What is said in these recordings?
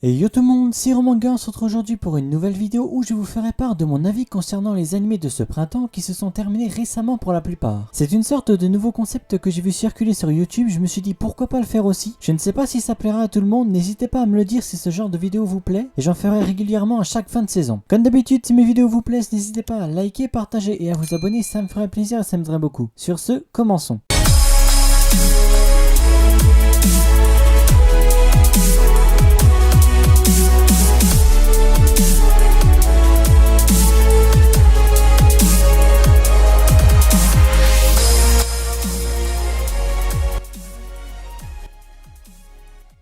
Et yo tout le monde, c'est Romanga, on se retrouve aujourd'hui pour une nouvelle vidéo où je vous ferai part de mon avis concernant les animés de ce printemps qui se sont terminés récemment pour la plupart. C'est une sorte de nouveau concept que j'ai vu circuler sur YouTube, je me suis dit pourquoi pas le faire aussi. Je ne sais pas si ça plaira à tout le monde, n'hésitez pas à me le dire si ce genre de vidéo vous plaît et j'en ferai régulièrement à chaque fin de saison. Comme d'habitude, si mes vidéos vous plaisent, n'hésitez pas à liker, partager et à vous abonner, ça me ferait plaisir et ça m'aiderait beaucoup. Sur ce, commençons.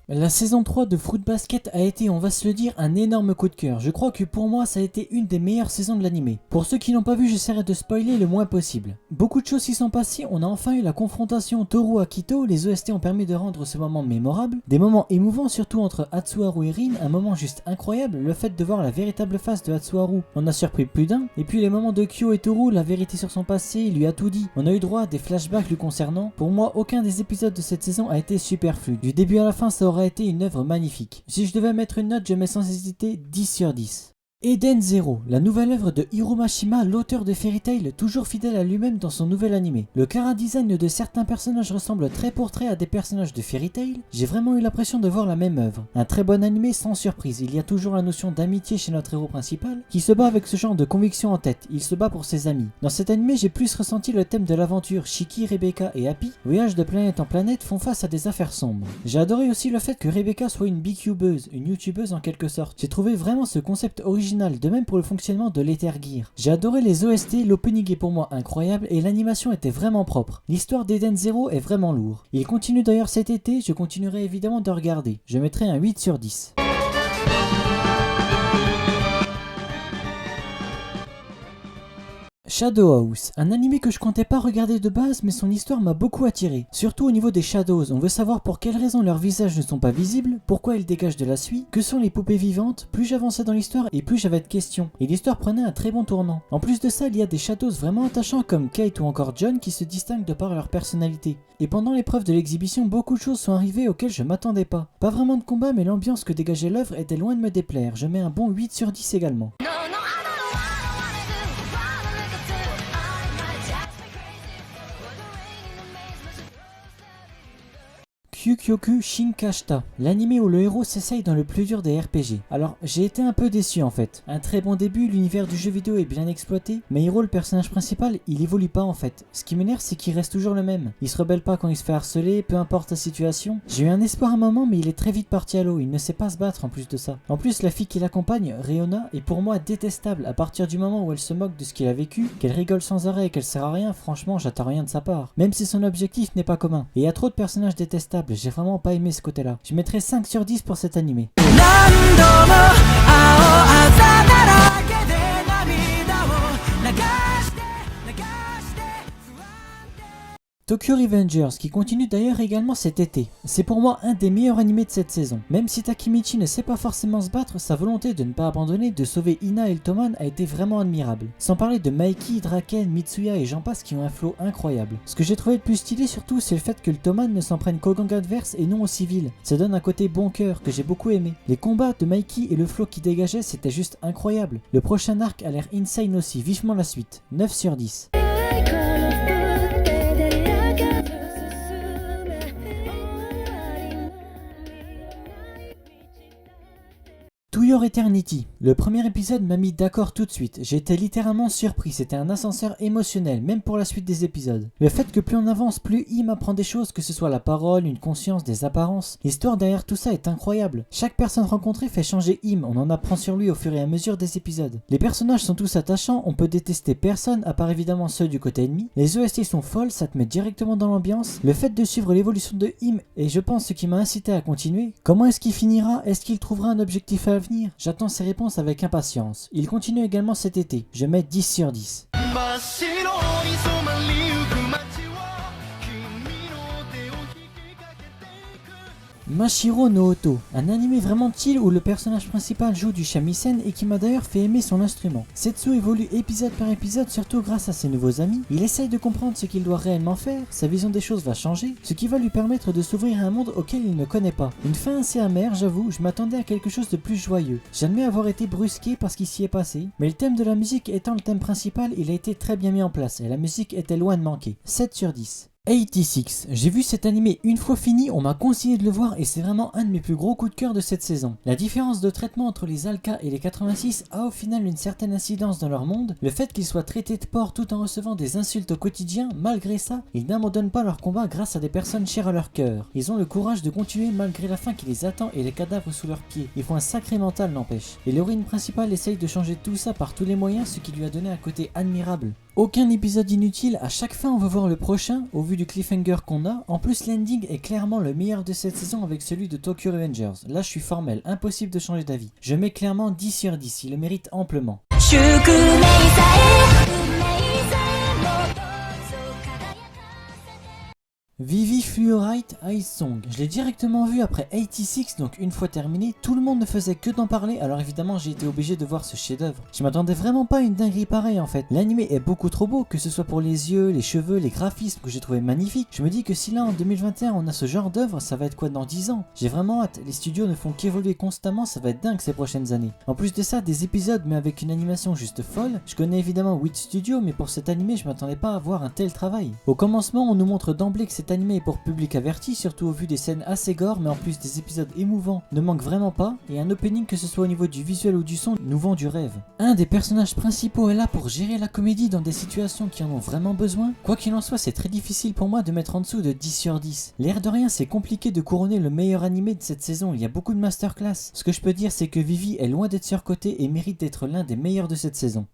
La saison 3 de Fruit Basket a été, on va se le dire, un énorme coup de cœur. Je crois que pour moi ça a été une des meilleures saisons de l'anime. Pour ceux qui n'ont pas vu, j'essaierai de spoiler le moins possible. Beaucoup de choses s'y sont passées, on a enfin eu la confrontation Toru-Akito, les OST ont permis de rendre ce moment mémorable. Des moments émouvants surtout entre Hatsuharu et Rin, un moment juste incroyable, le fait de voir la véritable face de Hatsuharu en a surpris plus d'un. Et puis les moments de Kyo et Toru, la vérité sur son passé, il lui a tout dit. On a eu droit à des flashbacks lui concernant. Pour moi, aucun des épisodes de cette saison a été superflu. Du début à la fin, ça aurait été une œuvre magnifique. Si je devais mettre une note, je mets sans hésiter 10 sur 10. Eden Zero, la nouvelle œuvre de Hiro Mashima, l'auteur de Fairy Tail, toujours fidèle à lui-même dans son nouvel animé. Le chara-design de certains personnages ressemble trait pour trait à des personnages de Fairy Tail. J'ai vraiment eu l'impression de voir la même œuvre. Un très bon animé sans surprise, il y a toujours la notion d'amitié chez notre héros principal, qui se bat avec ce genre de conviction en tête, il se bat pour ses amis. Dans cet animé, j'ai plus ressenti le thème de l'aventure. Shiki, Rebecca et Happy, voyage de planète en planète, font face à des affaires sombres. J'ai adoré aussi le fait que Rebecca soit une big-youbeuse, une youtubeuse en quelque sorte. J'ai trouvé vraiment ce concept original, de même pour le fonctionnement de l'Ether Gear. J'ai adoré les OST, l'opening est pour moi incroyable et l'animation était vraiment propre. L'histoire d'Eden Zero est vraiment lourd. Il continue d'ailleurs cet été, je continuerai évidemment de regarder. Je mettrai un 8 sur 10. Shadow House, un animé que je comptais pas regarder de base mais son histoire m'a beaucoup attiré. Surtout au niveau des Shadows, on veut savoir pour quelles raisons leurs visages ne sont pas visibles, pourquoi ils dégagent de la suie, que sont les poupées vivantes. Plus j'avançais dans l'histoire et plus j'avais de questions. Et l'histoire prenait un très bon tournant. En plus de ça, il y a des Shadows vraiment attachants comme Kate ou encore John qui se distinguent de par leur personnalité. Et pendant l'épreuve de l'exhibition, beaucoup de choses sont arrivées auxquelles je m'attendais pas. Pas vraiment de combat mais l'ambiance que dégageait l'œuvre était loin de me déplaire. Je mets un bon 8 sur 10 également. Kyukyoku Shinkashita, l'anime où le héros s'essaye dans le plus dur des RPG. Alors j'ai été un peu déçu en fait. Un très bon début, l'univers du jeu vidéo est bien exploité, mais Hiro, le personnage principal, il évolue pas en fait. Ce qui m'énerve, c'est qu'il reste toujours le même. Il se rebelle pas quand il se fait harceler, peu importe la situation. J'ai eu un espoir à un moment, mais il est très vite parti à l'eau, il ne sait pas se battre en plus de ça. En plus, la fille qui l'accompagne, Reona, est pour moi détestable. À partir du moment où elle se moque de ce qu'il a vécu, qu'elle rigole sans arrêt et qu'elle sert à rien, franchement j'attends rien de sa part. Même si son objectif n'est pas commun. Et il y a trop de personnages détestables. J'ai vraiment pas aimé ce côté-là. Je mettrai 5 sur 10 pour cet animé. Tokyo Revengers qui continue d'ailleurs également cet été. C'est pour moi un des meilleurs animés de cette saison. Même si Takemichi ne sait pas forcément se battre, sa volonté de ne pas abandonner, de sauver Ina et Ultraman a été vraiment admirable. Sans parler de Maiki, Draken, Mitsuya et j'en passe qui ont un flow incroyable. Ce que j'ai trouvé le plus stylé surtout, c'est le fait que Ultraman ne s'en prenne qu'aux gangs adverses et non aux civils. Ça donne un côté bon cœur que j'ai beaucoup aimé. Les combats de Maiki et le flow qui dégageait, c'était juste incroyable. Le prochain arc a l'air insane aussi, vivement la suite. 9 sur 10. To Your Eternity. Le premier épisode m'a mis d'accord tout de suite. J'ai été littéralement surpris, c'était un ascenseur émotionnel, même pour la suite des épisodes. Le fait que plus on avance, plus Im apprend des choses, que ce soit la parole, une conscience, des apparences. L'histoire derrière tout ça est incroyable. Chaque personne rencontrée fait changer Im, on en apprend sur lui au fur et à mesure des épisodes. Les personnages sont tous attachants, on peut détester personne, à part évidemment ceux du côté ennemi. Les OST sont folles, ça te met directement dans l'ambiance. Le fait de suivre l'évolution de Im, et je pense ce qui m'a incité à continuer. Comment est-ce qu'il finira? Est-ce qu'il trouvera un objectif à venir? J'attends ses réponses avec impatience. Il continue également cet été. Je mets 10 sur 10. Mashiro no Oto, un animé vraiment chill où le personnage principal joue du shamisen et qui m'a d'ailleurs fait aimer son instrument. Setsu évolue épisode par épisode surtout grâce à ses nouveaux amis, il essaye de comprendre ce qu'il doit réellement faire, sa vision des choses va changer, ce qui va lui permettre de s'ouvrir à un monde auquel il ne connaît pas. Une fin assez amère, j'avoue, je m'attendais à quelque chose de plus joyeux. J'admets avoir été brusqué par ce qui s'y est passé, mais le thème de la musique étant le thème principal, il a été très bien mis en place et la musique était loin de manquer. 7 sur 10. 86. J'ai vu cet animé une fois fini, on m'a conseillé de le voir et c'est vraiment un de mes plus gros coups de cœur de cette saison. La différence de traitement entre les Alka et les 86 a au final une certaine incidence dans leur monde, le fait qu'ils soient traités de porcs tout en recevant des insultes au quotidien, malgré ça, ils n'abandonnent pas leur combat grâce à des personnes chères à leur cœur. Ils ont le courage de continuer malgré la fin qui les attend et les cadavres sous leurs pieds. Ils font un sacré mental n'empêche. Et l'héroïne principale essaye de changer tout ça par tous les moyens, ce qui lui a donné un côté admirable. Aucun épisode inutile, à chaque fin on veut voir le prochain, au vu du cliffhanger qu'on a. En plus l'ending est clairement le meilleur de cette saison avec celui de Tokyo Revengers. Là je suis formel, impossible de changer d'avis. Je mets clairement 10 sur 10, il le mérite amplement. Vivi Fluorite Ice Song. Je l'ai directement vu après 86, donc une fois terminé, tout le monde ne faisait que d'en parler, alors évidemment j'ai été obligé de voir ce chef-d'œuvre. Je m'attendais vraiment pas à une dinguerie pareille en fait. L'animé est beaucoup trop beau, que ce soit pour les yeux, les cheveux, les graphismes que j'ai trouvé magnifiques. Je me dis que si là en 2021 on a ce genre d'œuvre, ça va être quoi dans 10 ans? J'ai vraiment hâte, les studios ne font qu'évoluer constamment, ça va être dingue ces prochaines années. En plus de ça, des épisodes mais avec une animation juste folle. Je connais évidemment Wit Studio, mais pour cet animé je m'attendais pas à voir un tel travail. Au commencement on nous montre d'emblée que cet animé est pour public averti, surtout au vu des scènes assez gore, mais en plus des épisodes émouvants ne manque vraiment pas, et un opening que ce soit au niveau du visuel ou du son nous vend du rêve. Un des personnages principaux est là pour gérer la comédie dans des situations qui en ont vraiment besoin. Quoi qu'il en soit, c'est très difficile pour moi de mettre en dessous de 10 sur 10. L'air de rien, c'est compliqué de couronner le meilleur animé de cette saison, il y a beaucoup de masterclass. Ce que je peux dire, c'est que Vivi est loin d'être surcoté et mérite d'être l'un des meilleurs de cette saison.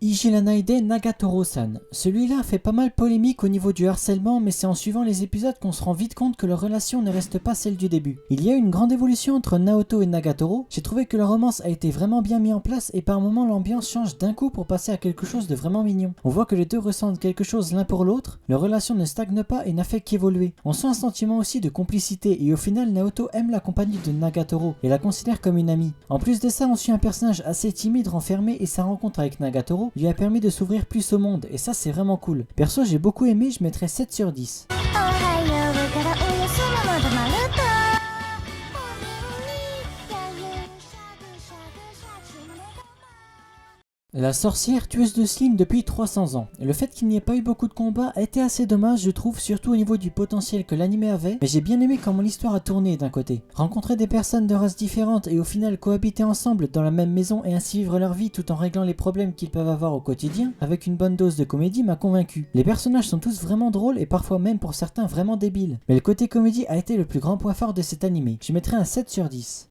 Ijilanaide Nagatoro-san. Celui-là a fait pas mal polémique au niveau du harcèlement, mais c'est en suivant les épisodes qu'on se rend vite compte que leur relation ne reste pas celle du début. Il y a une grande évolution entre Naoto et Nagatoro, j'ai trouvé que leur romance a été vraiment bien mise en place et par moments l'ambiance change d'un coup pour passer à quelque chose de vraiment mignon. On voit que les deux ressentent quelque chose l'un pour l'autre, leur relation ne stagne pas et n'a fait qu'évoluer. On sent un sentiment aussi de complicité et au final Naoto aime la compagnie de Nagatoro et la considère comme une amie. En plus de ça, on suit un personnage assez timide, renfermé et sa rencontre avec Nagatoro lui a permis de s'ouvrir plus au monde et ça c'est vraiment cool. Perso j'ai beaucoup aimé, je mettrais 7 sur 10. La sorcière tueuse de Slim depuis 300 ans. Le fait qu'il n'y ait pas eu beaucoup de combats a été assez dommage je trouve, surtout au niveau du potentiel que l'anime avait, mais j'ai bien aimé comment l'histoire a tourné d'un côté. Rencontrer des personnes de races différentes et au final cohabiter ensemble dans la même maison et ainsi vivre leur vie tout en réglant les problèmes qu'ils peuvent avoir au quotidien, avec une bonne dose de comédie m'a convaincu. Les personnages sont tous vraiment drôles et parfois même pour certains vraiment débiles. Mais le côté comédie a été le plus grand point fort de cet animé. Je mettrais un 7 sur 10.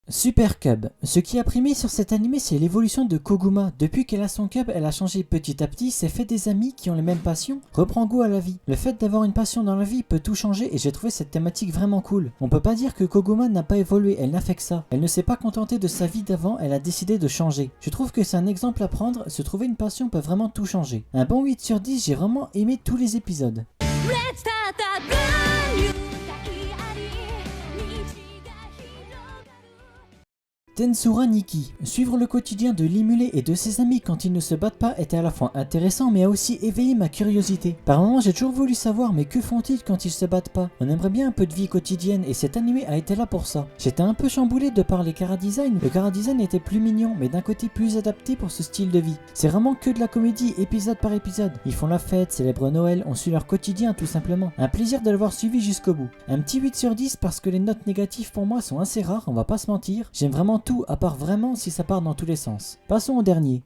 Super Cub. Ce qui a primé sur cet animé, c'est l'évolution de Koguma. Depuis qu'elle a son cub, elle a changé petit à petit, s'est fait des amis qui ont les mêmes passions, reprend goût à la vie. Le fait d'avoir une passion dans la vie peut tout changer et j'ai trouvé cette thématique vraiment cool. On peut pas dire que Koguma n'a pas évolué, elle n'a fait que ça. Elle ne s'est pas contentée de sa vie d'avant, elle a décidé de changer. Je trouve que c'est un exemple à prendre, se trouver une passion peut vraiment tout changer. Un bon 8 sur 10, j'ai vraiment aimé tous les épisodes. Tensura Nikki. Suivre le quotidien de Limulé et de ses amis quand ils ne se battent pas était à la fois intéressant mais a aussi éveillé ma curiosité. Par moments j'ai toujours voulu savoir mais que font-ils quand ils se battent pas? On aimerait bien un peu de vie quotidienne et cet animé a été là pour ça. J'étais un peu chamboulé de par les chara-design. Le chara-design était plus mignon mais d'un côté plus adapté pour ce style de vie. C'est vraiment que de la comédie épisode par épisode. Ils font la fête, célèbrent Noël, on suit leur quotidien tout simplement. Un plaisir de l'avoir suivi jusqu'au bout. Un petit 8 sur 10 parce que les notes négatives pour moi sont assez rares, on va pas se mentir. J'aime vraiment tout à part vraiment si ça part dans tous les sens. Passons au dernier.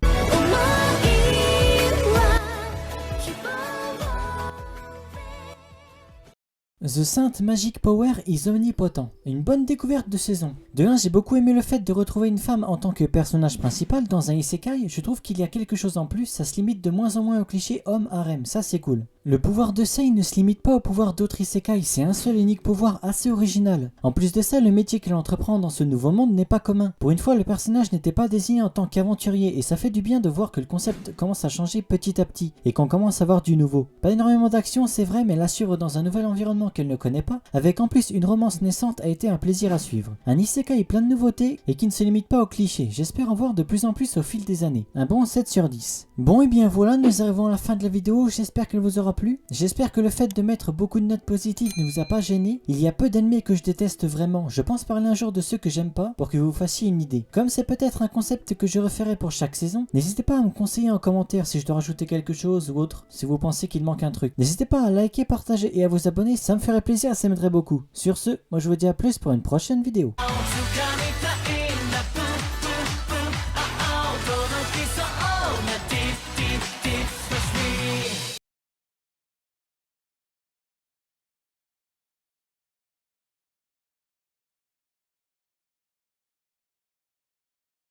The Saint Magic Power is omnipotent. Une bonne découverte de saison. De 1, j'ai beaucoup aimé le fait de retrouver une femme en tant que personnage principal dans un isekai. Je trouve qu'il y a quelque chose en plus, ça se limite de moins en moins au cliché homme-harem, ça c'est cool. Le pouvoir de Sei ne se limite pas au pouvoir d'autres isekai, c'est un seul unique pouvoir assez original. En plus de ça, le métier qu'elle entreprend dans ce nouveau monde n'est pas commun. Pour une fois, le personnage n'était pas désigné en tant qu'aventurier et ça fait du bien de voir que le concept commence à changer petit à petit et qu'on commence à voir du nouveau. Pas énormément d'action, c'est vrai, mais la suivre dans un nouvel environnement qu'elle ne connaît pas, avec en plus une romance naissante, a été un plaisir à suivre. Un isekai plein de nouveautés et qui ne se limite pas aux clichés. J'espère en voir de plus en plus au fil des années. Un bon 7 sur 10. Bon et bien voilà, nous arrivons à la fin de la vidéo, j'espère qu'elle vous aura plu. J'espère que le fait de mettre beaucoup de notes positives ne vous a pas gêné. Il y a peu d'ennemis que je déteste vraiment. Je pense parler un jour de ceux que j'aime pas pour que vous fassiez une idée. Comme c'est peut-être un concept que je referai pour chaque saison, n'hésitez pas à me conseiller en commentaire si je dois rajouter quelque chose ou autre, si vous pensez qu'il manque un truc. N'hésitez pas à liker, partager et à vous abonner, ça me ferait plaisir, ça m'aiderait beaucoup. Sur ce, moi je vous dis à plus pour une prochaine vidéo.